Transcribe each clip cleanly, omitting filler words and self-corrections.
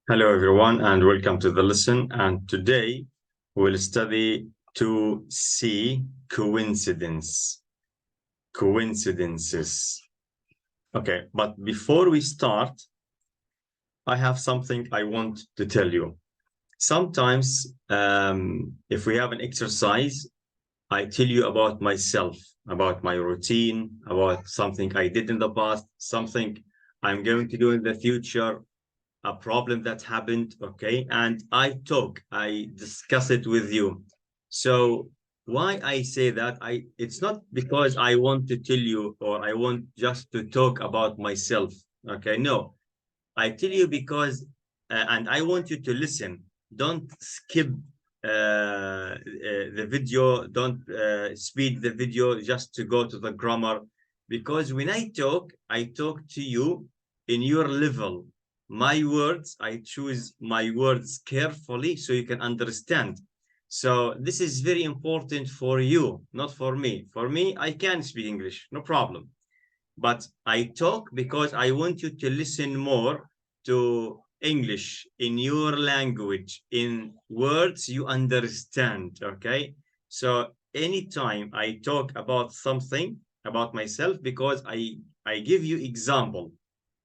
Hello everyone and welcome to the lesson, and today we'll study 2C coincidences. Okay, but before we start, I have something I want to tell you. Sometimes if we have an exercise, I tell you about myself, about my routine, about something I did in the past, something I'm going to do in the future, a problem that happened, okay? And I discuss it with you. So why I say that, it's not because I want to tell you or I want just to talk about myself, okay? No, I tell you because, and I want you to listen. Don't skip the video, don't speed the video just to go to the grammar, because when I talk to you in your level. My words, I choose my words carefully so you can understand. So this is very important for you, not for me. For me, I can speak English, no problem. But I talk because I want you to listen more to English in your language, in words you understand, okay? So anytime I talk about something, about myself, because I give you example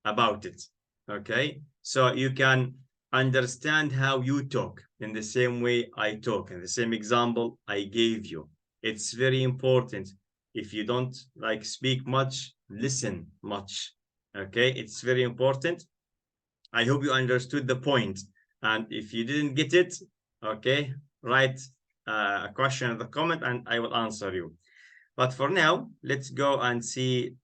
about it, okay? So you can understand how you talk in the same way I talk, in the same example I gave you. It's very important. If you don't like speak much, listen much, okay? It's very important. I hope you understood the point. And if you didn't get it, okay, write a question in the comment and I will answer you. But for now, let's go and see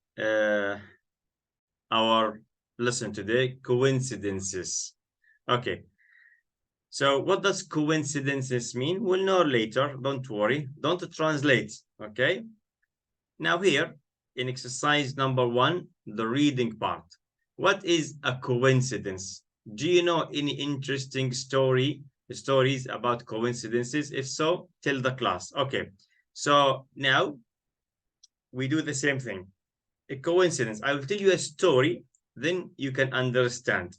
our lesson today, coincidences. Okay, so what does coincidences mean? We'll know later, don't worry, don't translate, okay? Now here, in exercise number 1, the reading part. What is a coincidence? Do you know any interesting stories about coincidences? If so, tell the class. Okay, so now we do the same thing. A coincidence. I will tell you a story, then you can understand.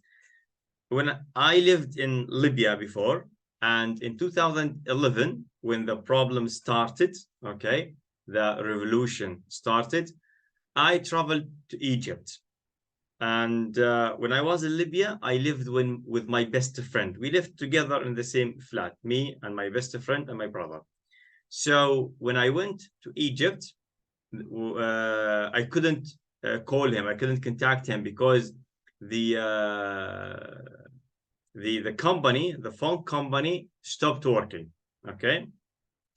When I lived in Libya before, and in 2011, when the problem started, okay, the revolution started, I traveled to Egypt. And when I was in Libya, I lived with my best friend. We lived together in the same flat, me and my best friend and my brother. So when I went to Egypt, I couldn't call him. I couldn't contact him because the company, the phone company, stopped working. Okay,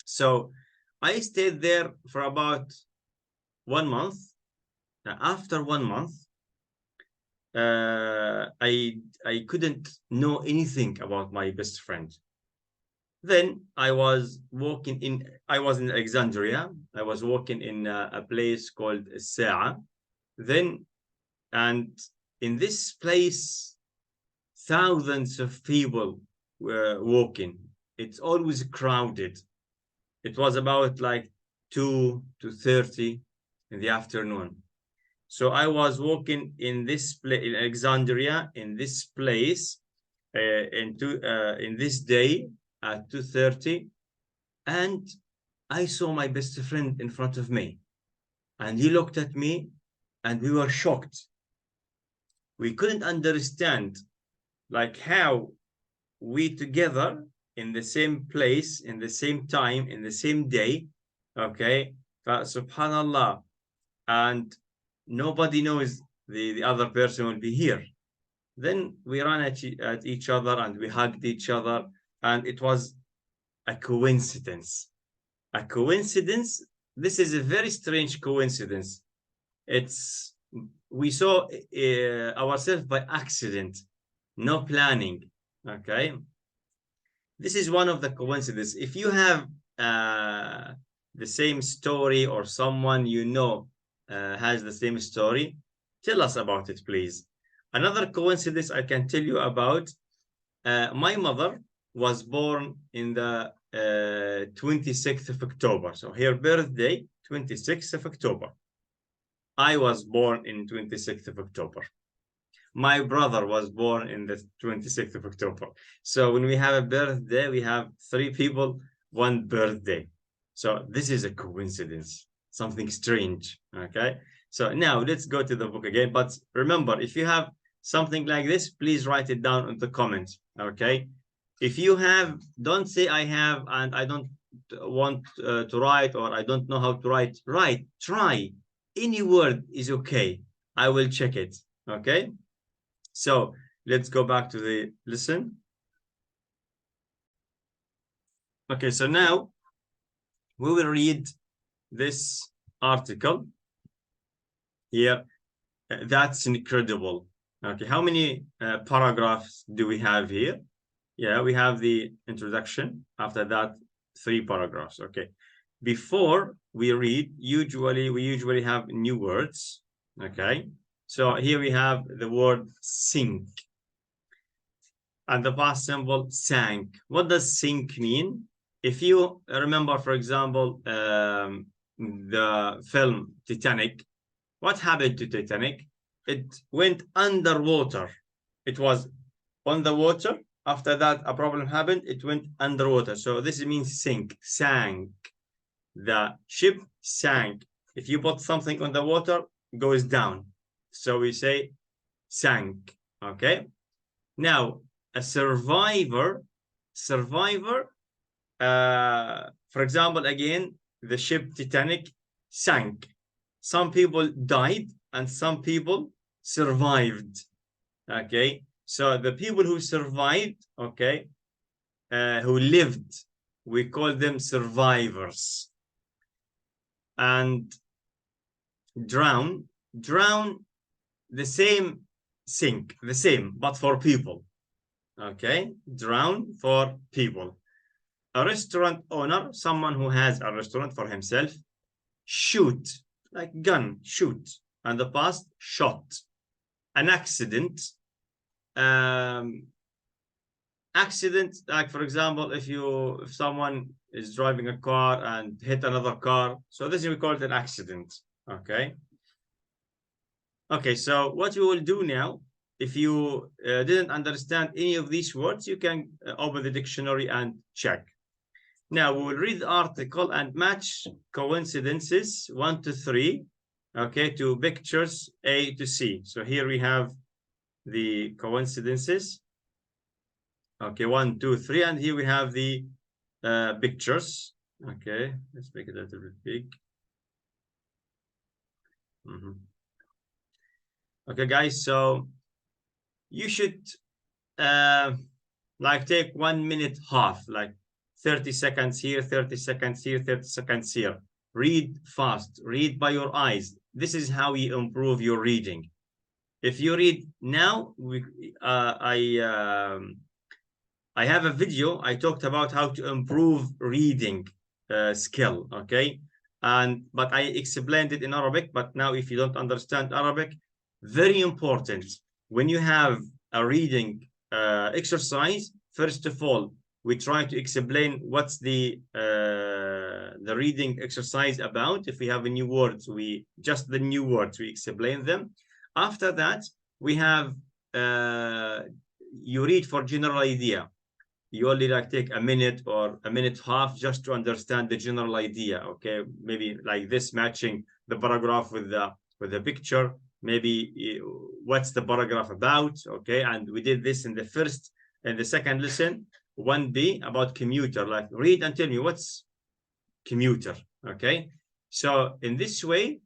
so I stayed there for about 1 month. Now, after 1 month, I couldn't know anything about my best friend. Then I was in Alexandria. I was working in a place called Sa'a. Then, and in this place, thousands of people were walking. It's always crowded. It was about like 2 to 30 in the afternoon. So I was walking in this place in Alexandria, in this place, in this day at 2:30, and I saw my best friend in front of me, and he looked at me, and we were shocked. We couldn't understand, like, how we together in the same place, in the same time, in the same day, okay? Subhanallah, and nobody knows the other person will be here. Then we ran at each other and we hugged each other, and it was a coincidence. A coincidence. This is a very strange coincidence. We saw ourselves by accident, no planning. Okay, this is one of the coincidences. If you have the same story, or someone you know has the same story, tell us about it, please. Another coincidence I can tell you about, my mother was born in the 26th of October. So her birthday, 26th of October. I was born in 26th of October. my brother was born in the 26th of October. So when we have a birthday, we have 3 people, 1 birthday. So this is a coincidence, something strange. Okay. So now let's go to the book again. But remember, if you have something like this, please write it down in the comments. Okay. If you have, don't say I have and I don't want to write, or I don't know how to write. Write, try. Any word is okay. I will check it. Okay. So let's go back to the lesson. Okay. So now we will read this article here. That's incredible. Okay. How many paragraphs do we have here? Yeah, we have the introduction. After that, 3 paragraphs. Okay. Before we read, we usually have new words. Okay. So here we have the word sink and the past simple sank. What does sink mean? If you remember, for example, the film Titanic, what happened to Titanic? It went underwater. It was on the water. After that, a problem happened. It went underwater. So this means sink, sank. The ship sank. If you put something on the water, it goes down. So we say sank. Okay. Now, a survivor, for example, again, the ship Titanic sank. Some people died and some people survived. Okay. So the people who survived, okay, who lived, we call them survivors. And drown, the same, sink, the same, but for people. Okay, drown for people. A restaurant owner, someone who has a restaurant for himself. Shoot, like gun, shoot. And the past, shot. An accident. Accident, like for example, if someone is driving a car and hit another car, so this is we call it an accident. Okay. Okay, so what we will do now, if you didn't understand any of these words, you can open the dictionary and check. Now we will read the article and match coincidences 1 to 3, okay, to pictures A to C. So here we have the coincidences. Okay, 1, 2, 3, and here we have the pictures. Okay, let's make it a little bit big. Okay, guys, so you should like take 1 minute half, like 30 seconds here, 30 seconds here, 30 seconds here. Read fast, read by your eyes. This is how you improve your reading. If you read now, I have a video. I talked about how to improve reading skill, okay? But I explained it in Arabic, but now if you don't understand Arabic, very important. When you have a reading exercise, first of all, we try to explain what's the reading exercise about. If we have a new words, just the new words, we explain them. After that, we have you read for general idea. You only like take a minute or a minute half just to understand the general idea. Okay, maybe like this, matching the paragraph with the picture. Maybe what's the paragraph about? Okay, and we did this in the second lesson, 1B, about commuter. Like read and tell me what's commuter. Okay, so in this way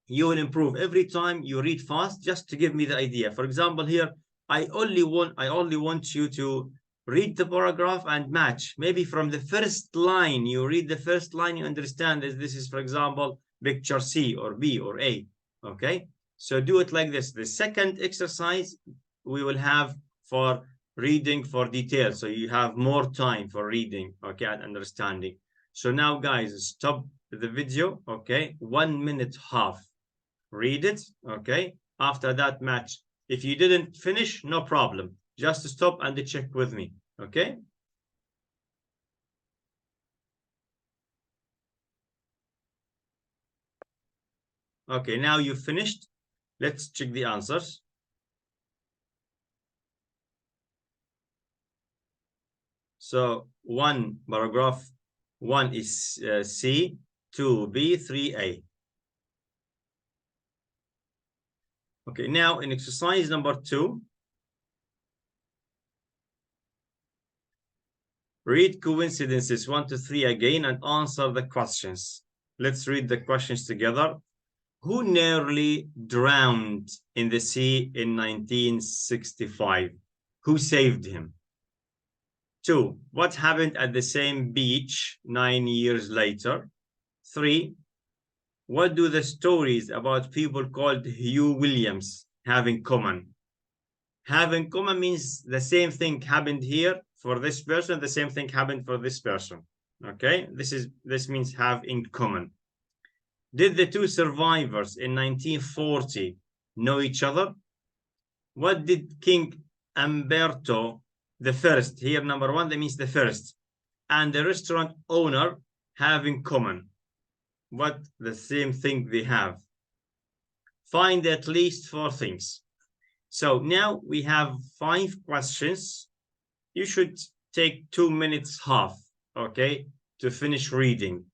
you will improve every time you read fast, just to give me the idea. For example, here I only want you to read the paragraph and match. Maybe from the first line, you read the first line, you understand that this is, for example, picture C or B or A. Okay, so do it like this. The second exercise we will have for reading for details, so you have more time for reading, okay, and understanding. So now, guys, stop the video. Okay, 1 minute half. Read it. Okay, after that, match. If you didn't finish, no problem. Just stop and check with me. Okay. Okay, now you've finished. Let's check the answers. So paragraph 1 is C, 2B, 3A. Okay, now in exercise number 2, read coincidences 1 to 3 again and answer the questions. Let's read the questions together. Who nearly drowned in the sea in 1965? Who saved him? 2. What happened at the same beach 9 years later? 3. What do the stories about people called Hugh Williams have in common? Have in common means the same thing happened here for this person, the same thing happened for this person. Okay, this means have in common. Did the two survivors in 1940 know each other? What did King Umberto the First, here number 1, that means the first, and the restaurant owner have in common? What the same thing they have? Find at least 4 things. So now we have 5 questions. You should take 2 minutes half, okay, to finish reading.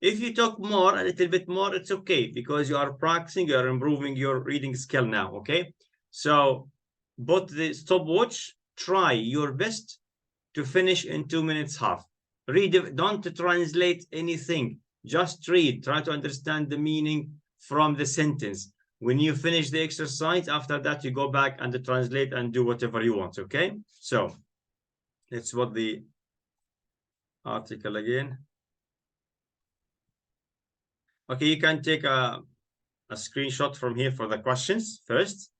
If you talk more, a little bit more, it's okay, because you are practicing, you are improving your reading skill now, okay? So put the stopwatch, try your best to finish in 2 minutes half. Read, don't translate anything, just read, try to understand the meaning from the sentence. When you finish the exercise, after that, you go back and translate and do whatever you want, okay? So let's put the article again. Okay, you can take a screenshot from here for the questions first.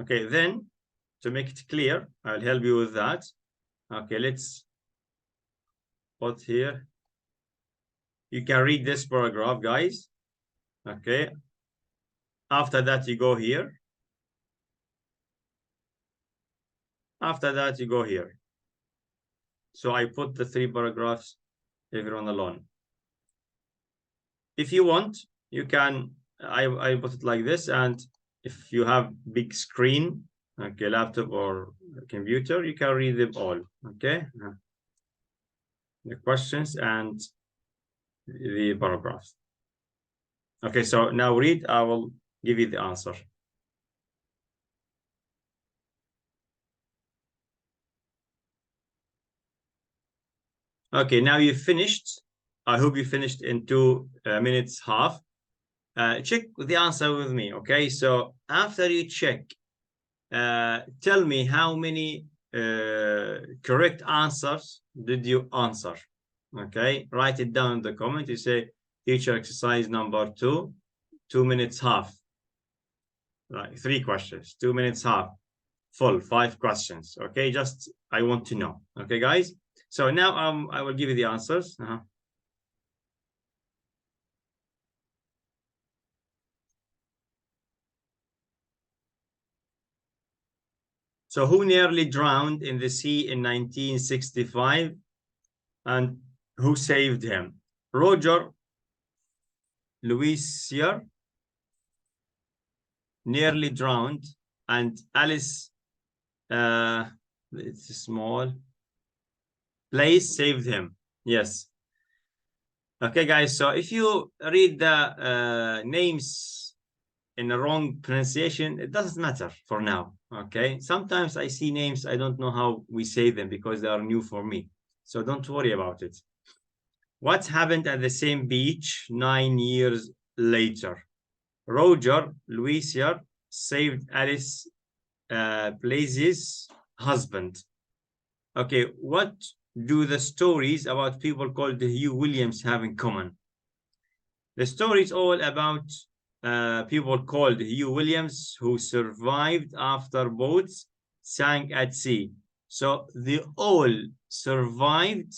Okay, then to make it clear, I'll help you with that. Okay, let's put here. You can read this paragraph, guys. Okay. After that, you go here. After that, you go here. So I put the 3 paragraphs, everyone alone. If you want, you can, I put it like this, and if you have big screen, okay, laptop or computer, you can read them all, okay? The questions and the paragraphs. Okay, so now read, I will give you the answer. Okay, now you finished. I hope you finished in 2 minutes half. Check the answer with me, okay? So after you check, tell me how many correct answers did you answer, okay? Write it down in the comment. You say, teacher, exercise number 2, 2 minutes half. Right, 3 questions, 2 minutes half, full 5 questions, okay? Just, I want to know, okay, guys? So now I will give you the answers. So who nearly drowned in the sea in 1965 and who saved him? Roger Louisier nearly drowned, and Alice, it's a small place, saved him. Yes. Okay, guys, so if you read the names in the wrong pronunciation, it doesn't matter for now, okay? Sometimes I see names, I don't know how we say them because they are new for me. So don't worry about it. What happened at the same beach 9 years later? Roger Louisier saved Alice Blaze's husband. Okay, what do the stories about people called Hugh Williams have in common? The story is all about people called Hugh Williams who survived after boats sank at sea. So they all survived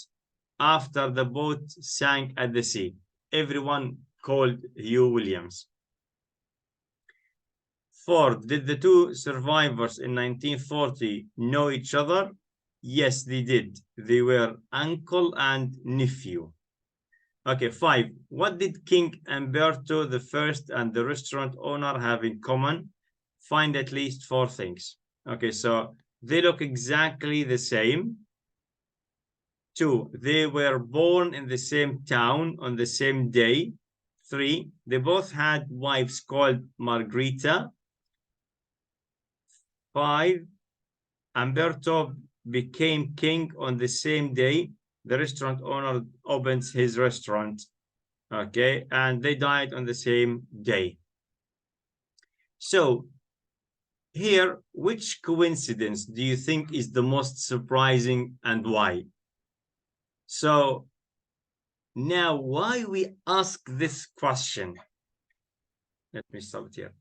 after the boat sank at the sea. Everyone called Hugh Williams. 4. Did the 2 survivors in 1940 know each other? Yes, they did. They were uncle and nephew. Okay, 5. What did King Umberto I and the restaurant owner have in common? Find at least 4 things. Okay, so they look exactly the same. 2, they were born in the same town on the same day. 3, they both had wives called Margherita. 5, Umberto became king on the same day the restaurant owner opens his restaurant. Okay, and they died on the same day. So here, which coincidence do you think is the most surprising and why? So now, why we ask this question? Let me stop it here.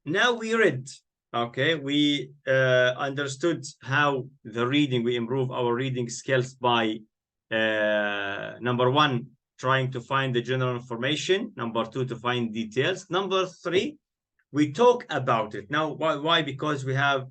Now we read, okay, we understood how the reading, we improve our reading skills by number 1, trying to find the general information. Number 2, to find details. Number 3, we talk about it. Now, why? Because we have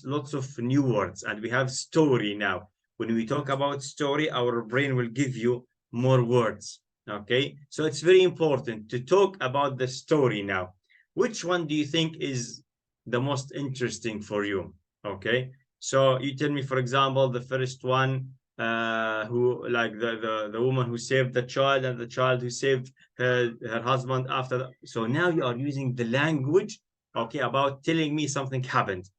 lots of new words and we have story now. When we talk about story, our brain will give you more words. Okay, so it's very important to talk about the story now. Which one do you think is the most interesting for you? Okay, so you tell me, for example, the first one, who, like the woman who saved the child and the child who saved her husband after that. So now you are using the language, okay, about telling me something happened.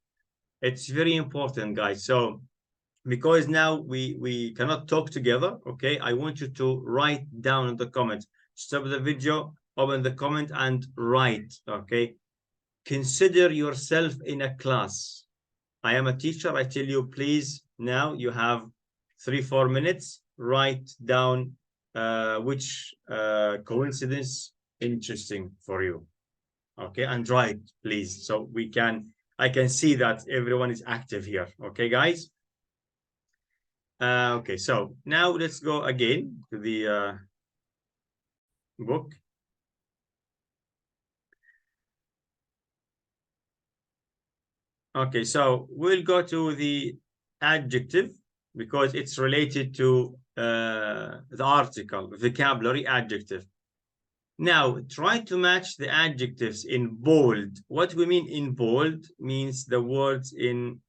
It's very important, guys. So because now we cannot talk together, okay, I want you to write down in the comments. Stop the video, open the comment and write. Okay, consider yourself in a class. I am a teacher. I tell you, please, now you have 3-4 minutes, write down which coincidence interesting for you. Okay, and write, please, so I can see that everyone is active here. Okay, guys. Okay, so now let's go again to the book. Okay, so we'll go to the adjective because it's related to the article, vocabulary, adjective. Now, try to match the adjectives in bold. What we mean in bold means the words in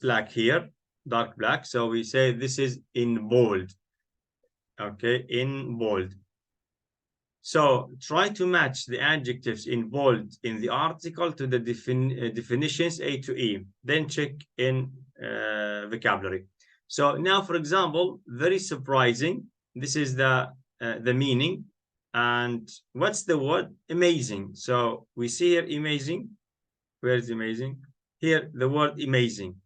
black here, dark black. So we say this is in bold. Okay, in bold. So try to match the adjectives in bold in the article to the definitions A to E. Then check in vocabulary. So now, for example, very surprising. This is the meaning. And what's the word? Amazing. So we see here amazing. Where is amazing? Here, the word amazing.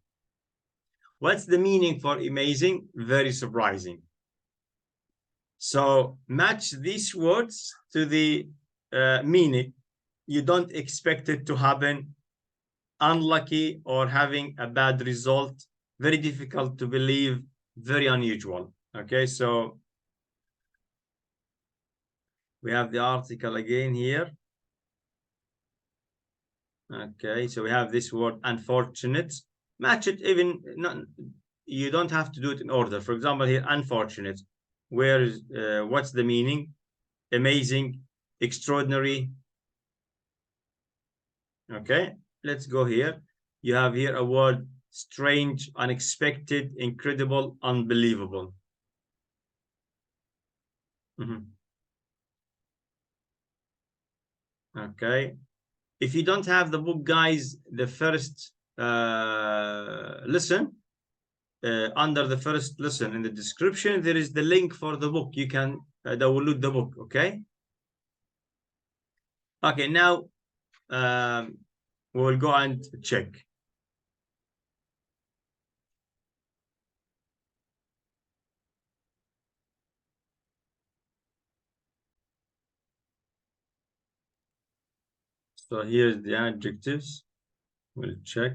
What's the meaning for amazing? Very surprising. So match these words to the meaning. You don't expect it to happen. Unlucky or having a bad result. Very difficult to believe. Very unusual. Okay, so we have the article again here. Okay, so we have this word unfortunate. Match it even, you don't have to do it in order. For example, here, unfortunate. Where is, what's the meaning? Amazing, extraordinary. Okay, let's go here. You have here a word, strange, unexpected, incredible, unbelievable. Okay, if you don't have the book, guys, the first lesson, under the first lesson in the description, there is the link for the book. You can download the book, okay? Okay, now we will go and check. So here's the adjectives. We'll check.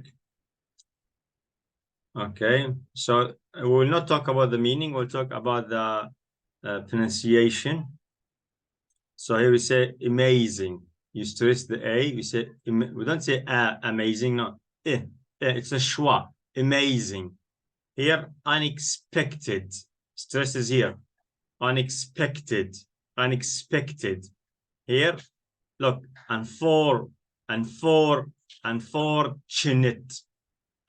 Okay, so we will not talk about the meaning. We'll talk about the pronunciation. So here we say amazing. You stress the A. We say, we don't say amazing. No, it's a schwa. Amazing. Here, unexpected. Stress is here. Unexpected. Unexpected. Here, look, unfortunate.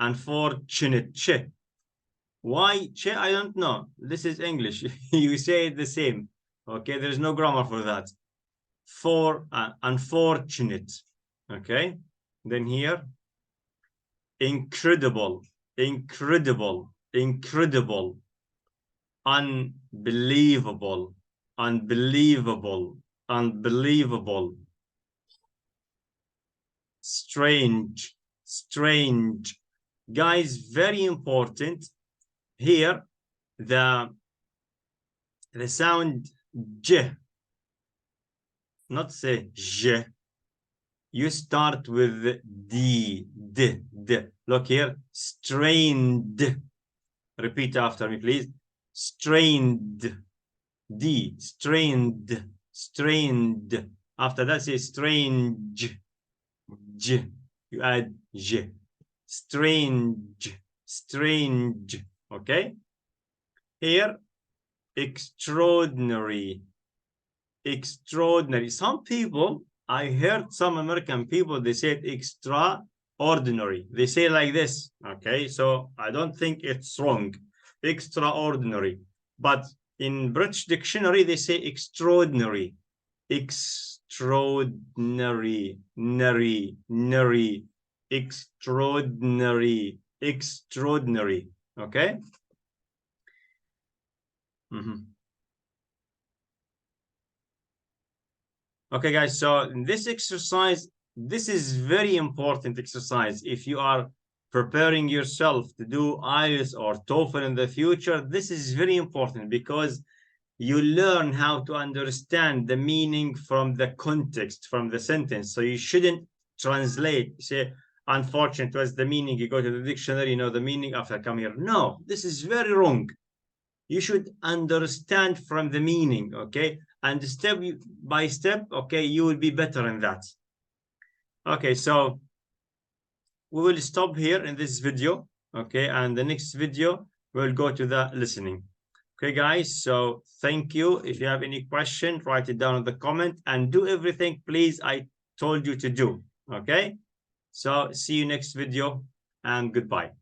Unfortunate. Che. Why che? I don't know. This is English. You say it the same. Okay, there's no grammar for that. For unfortunate. Okay, then here, incredible, incredible, incredible, unbelievable, unbelievable, unbelievable, strange, strange. Guys, very important here, the sound j, not say j. You start with d. Look here, strained. Repeat after me, please. Strained. D. Strained. Strained. After that, say strange. J. You add j. Strange. Strange. Okay? Here, extraordinary. Extraordinary. Some people, I heard some American people, they said extraordinary. They say like this. Okay, so I don't think it's wrong. Extraordinary. But in British dictionary, they say extraordinary. Extraordinary. Nary. Nary. Extraordinary. Extraordinary. Okay? Okay, guys, so in this exercise, this is very important exercise. If you are preparing yourself to do IELTS or TOEFL in the future, this is very important because you learn how to understand the meaning from the context, from the sentence. So you shouldn't translate, say, unfortunate was the meaning. You go to the dictionary, you know the meaning after come here. No, this is very wrong. You should understand from the meaning, okay? And step by step, okay, you will be better in that. Okay, so we will stop here in this video, okay? And the next video, we'll go to the listening. Okay, guys, so thank you. If you have any question, write it down in the comment and do everything, please, I told you to do, okay? So see you next video and goodbye.